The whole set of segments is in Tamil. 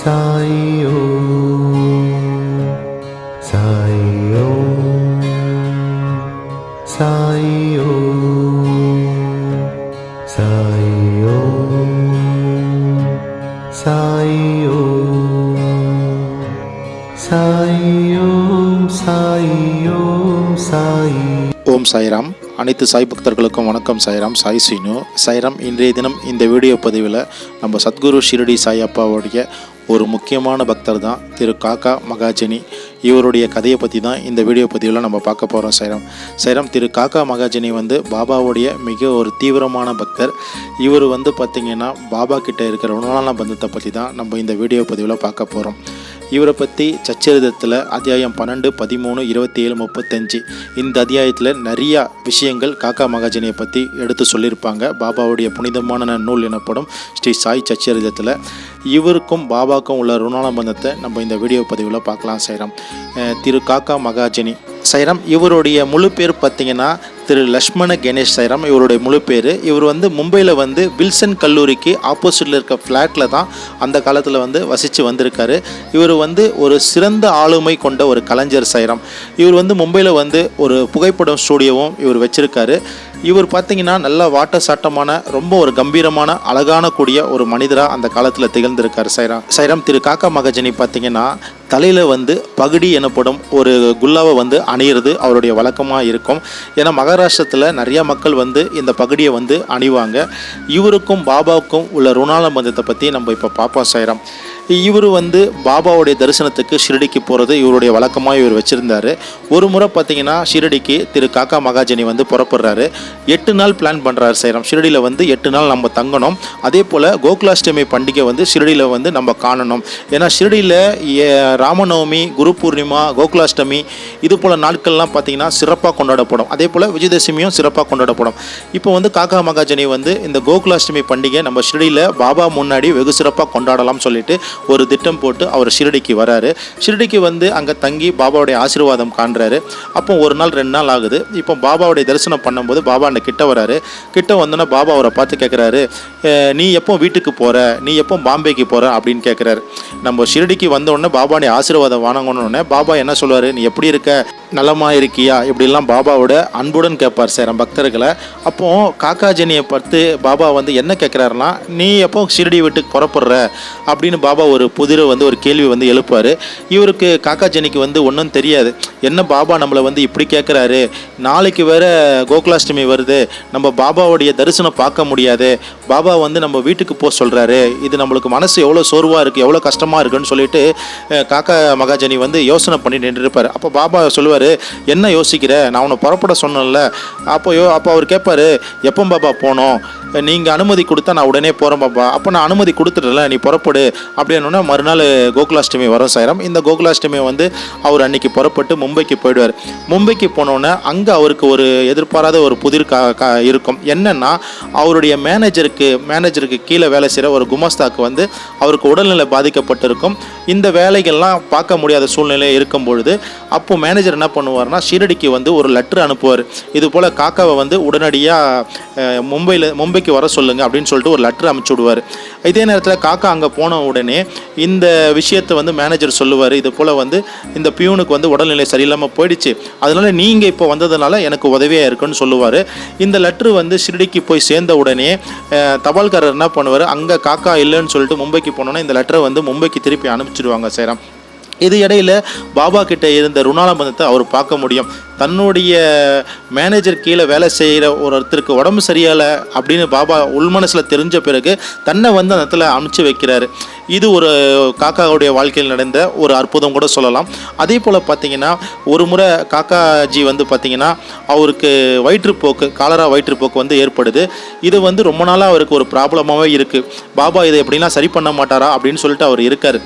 Sai Om, Sai Om, Sai Om, Sai Om, Sai Om, Sai Om, Sai Om, Sai. ஓம் சாய்ராம். அனைத்து சாய் பக்தர்களுக்கும் வணக்கம். சாய்ராம், சாய் சீனு. சாய்ராம், இன்றைய தினம் இந்த வீடியோ பதிவில் நம்ம சத்குரு ஷிரடி சாய் அப்பாவுடைய ஒரு முக்கியமான பக்தர் தான் திரு காக்கா மகாஜனி. இவருடைய கதையை பற்றி தான் இந்த வீடியோ பதிவில் நம்ம பார்க்க போகிறோம். சாய்ராம், திரு காக்கா மகாஜனி பாபாவுடைய மிக ஒரு தீவிரமான பக்தர். இவர் பார்த்திங்கன்னா பாபா கிட்ட இருக்கிற உணவான பந்தத்தை பற்றி தான் நம்ம இந்த வீடியோ பதிவில் பார்க்க போகிறோம். இவரை பற்றி சச்சரிதத்தில் அத்தியாயம் 12, 13, 27, 35 இந்த அத்தியாயத்தில் நிறையா விஷயங்கள் காக்கா மகாஜனியை பற்றி எடுத்து சொல்லியிருப்பாங்க. பாபாவுடைய புனிதமான நூல் எனப்படும் ஸ்ரீ சாய் சச்சரிதத்தில் இவருக்கும் பாபாவுக்கும் உள்ள ருணானபந்தத்தை நம்ம இந்த வீடியோ பதிவில் பார்க்கலாம். சாய்ராம், திரு காக்கா மகாஜனி. சாய்ராம், இவருடைய முழு பேர் பார்த்திங்கன்னா திரு லக்ஷ்மண கணேஷ். சாய்ராம், இவருடைய முழு பேர். இவர் மும்பையில் வில்சன் கல்லூரிக்கு ஆப்போசிட்டில் இருக்க ஃப்ளாட்டில் தான் அந்த காலத்தில் வசித்து வந்திருக்காரு. இவர் ஒரு சிறந்த ஆளுமை கொண்ட ஒரு கலைஞர். சாய்ராம், இவர் மும்பையில் ஒரு புகைப்படம் ஸ்டூடியோவும் இவர் வச்சுருக்காரு. இவர் பார்த்திங்கன்னா நல்லா வாட்டசாட்டமான ரொம்ப ஒரு கம்பீரமான அழகான கூடிய ஒரு மனிதராக அந்த காலத்தில் திகழ்ந்திருக்கார். சாய்ராம், திரு காக்கா மகாஜனி பார்த்திங்கன்னா தலையில் பகுடி எனப்படும் ஒரு குல்லாவை அணியிறது அவருடைய வழக்கமாக இருக்கும். ஏன்னா மகாராஷ்டிரத்தில் நிறையா மக்கள் இந்த பகுடியை அணிவாங்க. இவருக்கும் பாபாவுக்கும் உள்ள ருணானபந்தத்தை பற்றி நம்ம இப்போ பார்ப்போம். சாய்ராம், இவர் பாபாவுடைய தரிசனத்துக்கு ஷிரடிக்கு போகிறது இவருடைய வழக்கமாக இவர் வச்சுருந்தார். ஒரு முறை பார்த்திங்கன்னா ஷிரடிக்கு திரு காக்கா மகாஜனி புறப்படுறாரு. 8 நாள் பிளான் பண்ணுறாரு. சாய்ராம், ஷிரடியில் 8 நாள் நம்ம தங்கணும். அதே போல் கோகுலாஷ்டமி பண்டிகை ஷிரடியில் நம்ம காணணும். ஏன்னா ஷிரடியில் ராமநவமி, குரு பூர்ணிமா, கோகுலாஷ்டமி இது போல் நாட்கள்லாம் பார்த்திங்கன்னா சிறப்பாக கொண்டாடப்படும். அதே போல் விஜயதசமியும் சிறப்பாக கொண்டாடப்படும். இப்போ காக்கா மகாஜனி இந்த கோகுலாஷ்டமி பண்டிகை நம்ம ஷிரடியில் பாபா முன்னாடி வெகு சிறப்பாக கொண்டாடலாம்னு சொல்லிட்டு ஒரு திட்டம் போட்டு அவர் ஷிரடிக்கு வராரு. ஷிரடிக்கு அங்கே தங்கி பாபாவுடைய ஆசீர்வாதம் காண்றாரு. அப்போ 1 நாள் 2 நாள் ஆகுது. இப்போ பாபாவுடைய தரிசனம் பண்ணும்போது பாபா அந்த கிட்ட வராரு. கிட்ட வந்தோன்னா பாபா அவரை பார்த்து கேட்குறாரு, நீ எப்போ வீட்டுக்கு போகிற, நீ எப்போ பாம்பேக்கு போகிற அப்படின்னு கேட்குறாரு. நம்ம ஷிரடிக்கு வந்தோடனே பாபாவுடைய ஆசீர்வாதம் வாங்கணுன்னே பாபா என்ன சொல்லுவார், நீ எப்படி இருக்க, நலமாக இருக்கியா, இப்படிலாம் பாபாவோட அன்புடன் கேட்பார். சார் பக்தர்களை. அப்போது காக்காஜனியை பார்த்து பாபா என்ன கேட்குறாருன்னா, நீ எப்போ ஷிரடி வீட்டுக்கு புறப்படுற அப்படின்னு பாபா ஒரு புதிர ஒரு கேள்வி எழுப்பார். இவருக்கு காக்காஜனிக்கு ஒன்றும் தெரியாது. என்ன பாபா நம்மளை இப்படி கேட்குறாரு, நாளைக்கு வேற கோகுலாஷ்டமி வருது, நம்ம பாபாவுடைய தரிசனம் பார்க்க முடியாது, பாபா நம்ம வீட்டுக்கு போக சொல்கிறாரு, இது நம்மளுக்கு மனசு எவ்வளோ சோர்வாக இருக்குது, எவ்வளோ கஷ்டமாக இருக்குன்னு சொல்லிட்டு காக்கா மகாஜனி யோசனை பண்ணி நின்றுருப்பார். அப்போ பாபா சொல்லுவார், என்ன யோசிக்கிற, நான் உன்னை புறப்பட சொன்னேன்ல. அப்போ அவர் கேட்பார், எப்போ பாபா போனோம், நீங்கள் அனுமதி கொடுத்தா நான் உடனே போகிறேன் பாபா. அப்போ நான் அனுமதி கொடுத்துட்டல, நீ புறப்படு அப்படின்னா மறுநாள் கோகுலாஷ்டமி வரும். சாய்ராம், இந்த கோகுலாஷ்டமி அவர் அன்னைக்கு புறப்பட்டு மும்பைக்கு போயிடுவார். மும்பைக்கு போனோன்னே அங்கே அவருக்கு ஒரு எதிர்பாராத ஒரு புதிர் இருக்கும். என்னென்னா, அவருடைய மேனேஜருக்கு கீழே வேலை செய்கிற ஒரு குமாஸ்தாக்கு அவருக்கு உடல்நிலை பாதிக்கப்பட்டிருக்கும். இந்த வேலைகள்லாம் பார்க்க முடியாத சூழ்நிலை இருக்கும் பொழுது அப்போ மேனேஜர் என்ன பண்ணுவார்னா, ஷிரடிக்கு ஒரு லெட்டர் அனுப்புவார். இது போல் காக்காவை உடனடியாக மும்பைக்கு வர சொல்லுங்கள் அப்படின்னு சொல்லிட்டு ஒரு லெட்டர் அனுப்பிச்சி விடுவார். இதே நேரத்தில் காக்கா அங்கே போன உடனே இந்த விஷயத்தை மேனேஜர் சொல்லுவார், இது போல் இந்த பியூனுக்கு உடல்நிலை சரியில்லாமல் போயிடுச்சு, அதனால் நீங்கள் இப்போ வந்ததுனால எனக்கு உதவியாக இருக்குன்னு சொல்லுவார். இந்த லெட்ரு ஷிரடிக்கு போய் சேர்ந்த உடனே தபால்காரர் என்ன பண்ணுவார், அங்கே காக்கா இல்லைன்னு சொல்லிட்டு மும்பைக்கு போனோன்னா இந்த லெட்டரை மும்பைக்கு திருப்பி அனுப்பிச்சிடுவாங்க. சாய்ராம், இது இடையில் பாபா கிட்ட இருந்த ருணானபந்தத்தை அவர் பார்க்க முடியும். தன்னுடைய மேனேஜர் கீழே வேலை செய்கிற ஒருத்தருக்கு உடம்பு சரியாலை அப்படின்னு பாபா உள்மனசில் தெரிஞ்ச பிறகு தன்னை அந்த இடத்துல அனுப்பிச்சு வைக்கிறாரு. இது ஒரு காக்காவுடைய வாழ்க்கையில் நடந்த ஒரு அற்புதம் கூட சொல்லலாம். அதே போல் பார்த்திங்கன்னா, ஒரு முறை காக்காஜி பார்த்திங்கன்னா அவருக்கு வயிற்றுப்போக்கு, காலரா வயிற்றுப்போக்கு ஏற்படுது. இது ரொம்ப நாளாக அவருக்கு ஒரு ப்ராப்ளமாகவே இருக்குது. பாபா இதை எப்படின்னா சரி பண்ண மாட்டாரா அப்படின்னு சொல்லிட்டு அவர் இருக்கார்.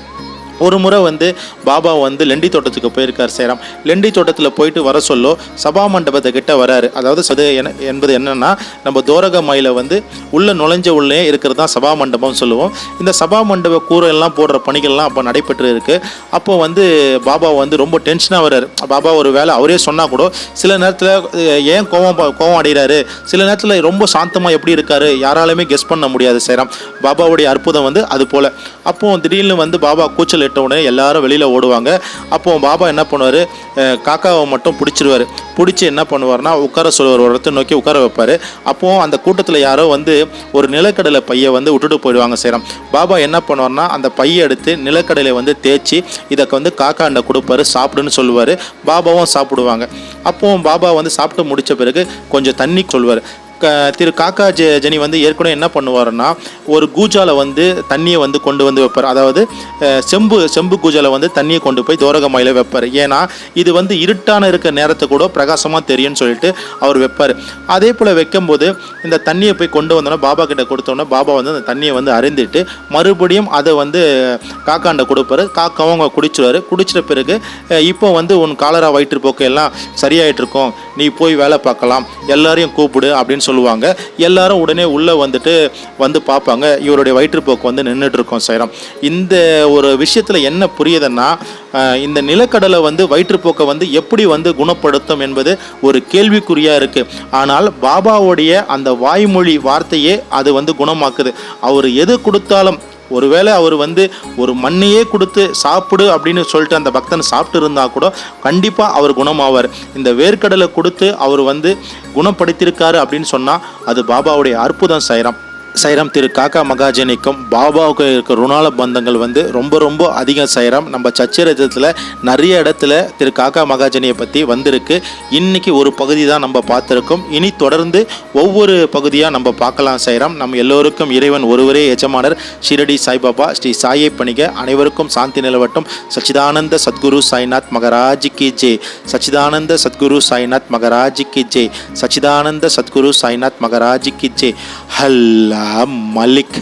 ஒரு முறை வந்து பாபா வந்து லெண்டி தோட்டத்துக்கு போயிருக்கார் சைராம். லெண்டி தோட்டத்தில் போயிட்டு வர சொல்ல சபா மண்டபத்தை கிட்ட வராரு. அதாவது அது என்பது என்னன்னா, நம்ம தோரகமாயில் வந்து உள்ள நுழைஞ்ச உள்ளே இருக்கிறது தான் சபா மண்டபம் சொல்லுவோம். இந்த சபா மண்டப கூரை எல்லாம் போடுற பணிகள்லாம் அப்போ நடைபெற்று இருக்கு. அப்போ வந்து பாபா வந்து ரொம்ப டென்ஷனாக வர்றாரு. பாபா ஒரு வேலை அவரே சொன்னால் கூட சில நேரத்தில் ஏன் கோவம் அடைகிறாரு, சில நேரத்தில் ரொம்ப சாந்தமாக எப்படி இருக்காரு யாராலுமே கெஸ் பண்ண முடியாது சைராம். பாபாவுடைய அற்புதம் வந்து அது போல். அப்போ திடீர்னு வந்து பாபா கூச்சல் இட்ட உடனே எல்லாரும் வெளியில் ஓடுவாங்க. அப்போ பாபா என்ன பண்ணுவார், காக்காவை மட்டும் பிடிச்சி என்ன பண்ணுவார்னா உட்கார சொல்லுவார், ஒரு இடத்த நோக்கி உட்கார வைப்பார். அப்போது அந்த கூட்டத்தில் யாரோ வந்து ஒரு நிலக்கடலை பையை வந்து விட்டுட்டு போயிடுவாங்க சைராம். பாபா என்ன பண்ணுவார்னா அந்த பையை எடுத்து நிலக்கடலை வந்து தேய்ச்சி இதை வந்து காக்காண்ட கொடுப்பாரு, சாப்பிடுன்னு சொல்லுவார். பாபாவும் சாப்பிடுவாங்க. அப்போது பாபா வந்து சாப்பிட்டு முடித்த பிறகு கொஞ்சம் தண்ணி சொல்வார். திரு காக்கா ஜெனி வந்து ஏற்கனவே என்ன பண்ணுவாருன்னா ஒரு கூஜால வந்து தண்ணியை வந்து கொண்டு வந்து வைப்பார். அதாவது செம்பு கூஜால வந்து தண்ணியை கொண்டு போய் தோரகமாயில வைப்பார். ஏன்னா இது வந்து இருட்டான இருக்க நேரத்தை கூட பிரகாசமாக தெரியும்னு சொல்லிட்டு அவர் வைப்பார். அதே போல் வைக்கும்போது இந்த தண்ணியை போய் கொண்டு வந்தோன்னா பாபா கிட்ட கொடுத்தோன்னா பாபா வந்து அந்த தண்ணியை வந்து அருந்திட்டு மறுபடியும் அதை வந்து காக்காண்ட கொடுப்பாரு. காக்காவும் அவங்க குடிச்சிடுவார். குடிச்சிட்ட பிறகு இப்போ வந்து உன் காலரா வயிற்றுப்போக்கு எல்லாம் சரியாயிட்டு இருக்கும், நீ போய் வேலை பார்க்கலாம், எல்லாரையும் கூப்பிடு அப்படின்னு சொல்லுவாங்க. எல்லாரும் உடனே உள்ளே வந்து பார்ப்பாங்க. இவருடைய வயிற்றுப்போக்கு வந்து நின்றுட்டு இருக்கோம் சைராம். இந்த ஒரு விஷயத்தில் என்ன புரியுதுன்னா, இந்த நிலக்கடலை வந்து வயிற்றுப்போக்கை வந்து எப்படி வந்து குணப்படுத்தும் என்பது ஒரு கேள்விக்குறியாக இருக்குது. ஆனால் பாபாவுடைய அந்த வாய்மொழி வார்த்தையே அது வந்து குணமாக்குது. அவர் எது கொடுத்தாலும், ஒருவேளை அவர் வந்து ஒரு மண்ணையே கொடுத்து சாப்பிடு அப்படின்னு சொல்லிட்டு அந்த பக்தன் சாப்பிட்டு இருந்தால் கூட கண்டிப்பாக அவர் குணமாவார். இந்த வேர்க்கடலை கொடுத்து அவர் வந்து குணப்படுத்தியிருக்காரு அப்படின்னு சொன்னால் அது பாபாவுடைய அற்புதம் சைராம். திரு காக்கா மகாஜனிக்கும் பாபாவுக்கும் இருக்க ருணால பந்தங்கள் வந்து ரொம்ப ரொம்ப அதிகம் சைராம். நம்ம சச்சரித்திரத்தில் நிறைய இடத்துல திரு காக்கா மகாஜனியை பற்றி வந்திருக்கு. இன்னைக்கு ஒரு பகுதி தான் நம்ம பார்த்துருக்கோம். இனி தொடர்ந்து ஒவ்வொரு பகுதியாக நம்ம பார்க்கலாம் சைராம். நம்ம எல்லோருக்கும் இறைவன் ஒருவரே எஜமானர் ஷிரடி சாய்பாபா ஸ்ரீ சாயை பணிக அனைவருக்கும் சாந்தி நிலவட்டும். சச்சிதானந்த சத்குரு சாய்நாத் மகராஜ் கி ஜெய். சச்சிதானந்த சத்குரு சாய்நாத் மகராஜ் கி ஜெய். சச்சிதானந்த சத்குரு சாய்நாத் மகராஜ் கி ஜெய். ஹல்லா மலிக்.